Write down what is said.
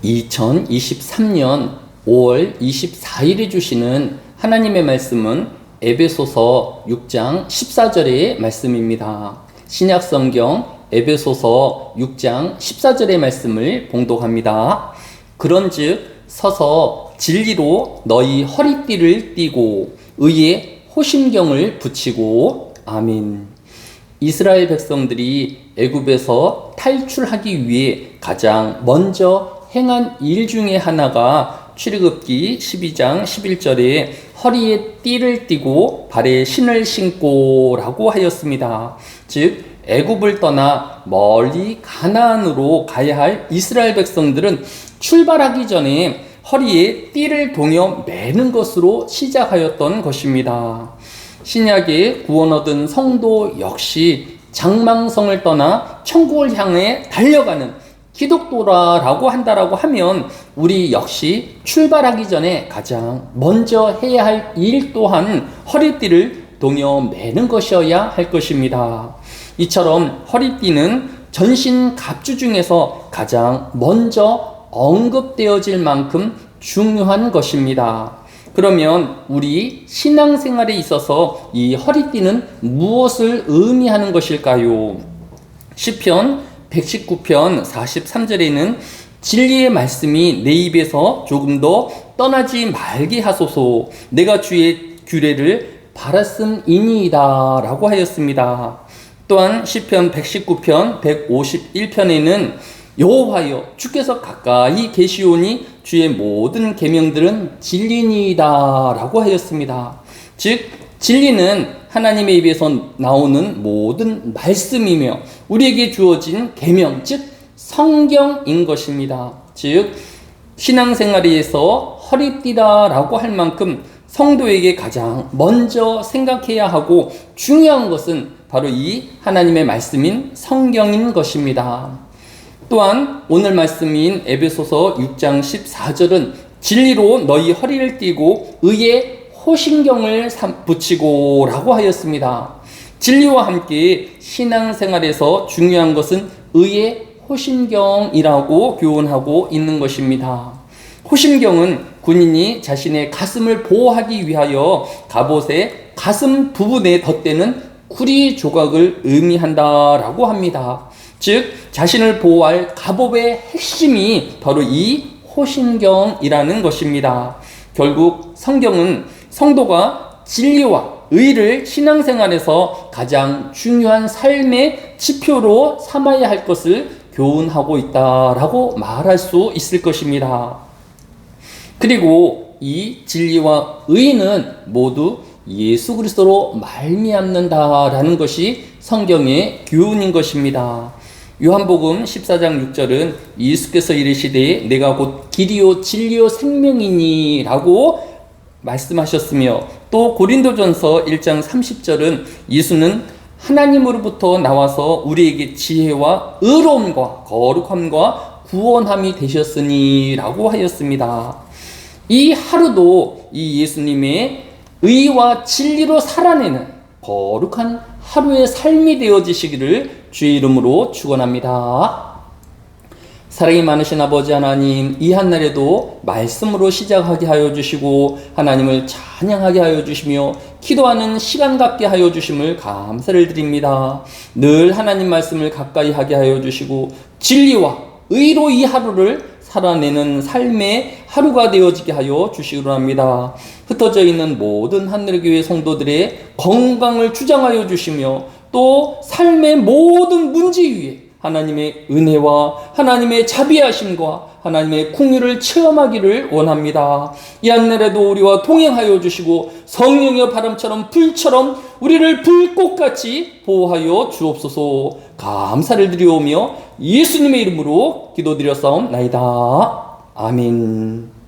2023년 5월 24일에 주시는 하나님의 말씀은 에베소서 6장 14절의 말씀입니다. 신약성경 에베소서 6장 14절의 말씀을 봉독합니다. 그런즉 서서 진리로 너희 허리띠를 띠고 의에 호심경을 붙이고. 아멘. 이스라엘 백성들이 애굽에서 탈출하기 위해 가장 먼저 행한 일 중에 하나가 출애굽기 12장 11절에 허리에 띠를 띠고 발에 신을 신고 라고 하였습니다. 즉 애굽을 떠나 멀리 가나안으로 가야 할 이스라엘 백성들은 출발하기 전에 허리에 띠를 동여 매는 것으로 시작하였던 것입니다. 신약에 구원 얻은 성도 역시 장망성을 떠나 천국을 향해 달려가는 기독도라고 한다라고 하면 우리 역시 출발하기 전에 가장 먼저 해야 할 일 또한 허리띠를 동여 매는 것이어야 할 것입니다. 이처럼 허리띠는 전신 갑주 중에서 가장 먼저 언급되어질 만큼 중요한 것입니다. 그러면 우리 신앙생활에 있어서 이 허리띠는 무엇을 의미하는 것일까요? 시편 119편 43절에는 진리의 말씀이 내 입에서 조금 더 떠나지 말게 하소서, 내가 주의 규례를 바랐음이니이다 라고 하였습니다. 또한 시편 119편 151편에는 여호와여 주께서 가까이 계시오니 주의 모든 계명들은 진리니이다 라고 하였습니다. 즉 진리는 하나님의 입에서 나오는 모든 말씀이며 우리에게 주어진 계명, 즉 성경인 것입니다. 즉 신앙생활에서 허리띠다라고 할 만큼 성도에게 가장 먼저 생각해야 하고 중요한 것은 바로 이 하나님의 말씀인 성경인 것입니다. 또한 오늘 말씀인 에베소서 6장 14절은 진리로 너희 허리를 띠고 의에 호심경을 붙이고 라고 하였습니다. 진리와 함께 신앙생활에서 중요한 것은 의의 호심경이라고 교훈하고 있는 것입니다. 호심경은 군인이 자신의 가슴을 보호하기 위하여 갑옷의 가슴 부분에 덧대는 구리 조각을 의미한다라고 합니다. 즉 자신을 보호할 갑옷의 핵심이 바로 이 호심경이라는 것입니다. 결국 성경은 성도가 진리와 의를 신앙생활에서 가장 중요한 삶의 지표로 삼아야 할 것을 교훈하고 있다라고 말할 수 있을 것입니다. 그리고 이 진리와 의는 모두 예수 그리스도로 말미암는다라는 것이 성경의 교훈인 것입니다. 요한복음 14장 6절은 예수께서 이르시되 내가 곧 길이요 진리요 생명이니 라고 말씀하셨으며, 또 고린도전서 1장 30절은 예수는 하나님으로부터 나와서 우리에게 지혜와 의로움과 거룩함과 구원함이 되셨으니 라고 하였습니다. 이 하루도 이 예수님의 의와 진리로 살아내는 거룩한 하루의 삶이 되어지시기를 주의 이름으로 축원합니다. 사랑이 많으신 아버지 하나님, 이 한날에도 말씀으로 시작하게 하여 주시고 하나님을 찬양하게 하여 주시며 기도하는 시간 갖게 하여 주심을 감사를 드립니다. 늘 하나님 말씀을 가까이 하게 하여 주시고 진리와 의로 이 하루를 살아내는 삶의 하루가 되어지게 하여 주시기로 합니다. 흩어져 있는 모든 하늘교회 성도들의 건강을 주장하여 주시며 또 삶의 모든 문제 위에 하나님의 은혜와 하나님의 자비하심과 하나님의 긍휼을 체험하기를 원합니다. 이 한날에도 우리와 동행하여 주시고 성령의 바람처럼 불처럼 우리를 불꽃같이 보호하여 주옵소서. 감사를 드리오며 예수님의 이름으로 기도드렸사옵나이다. 아멘.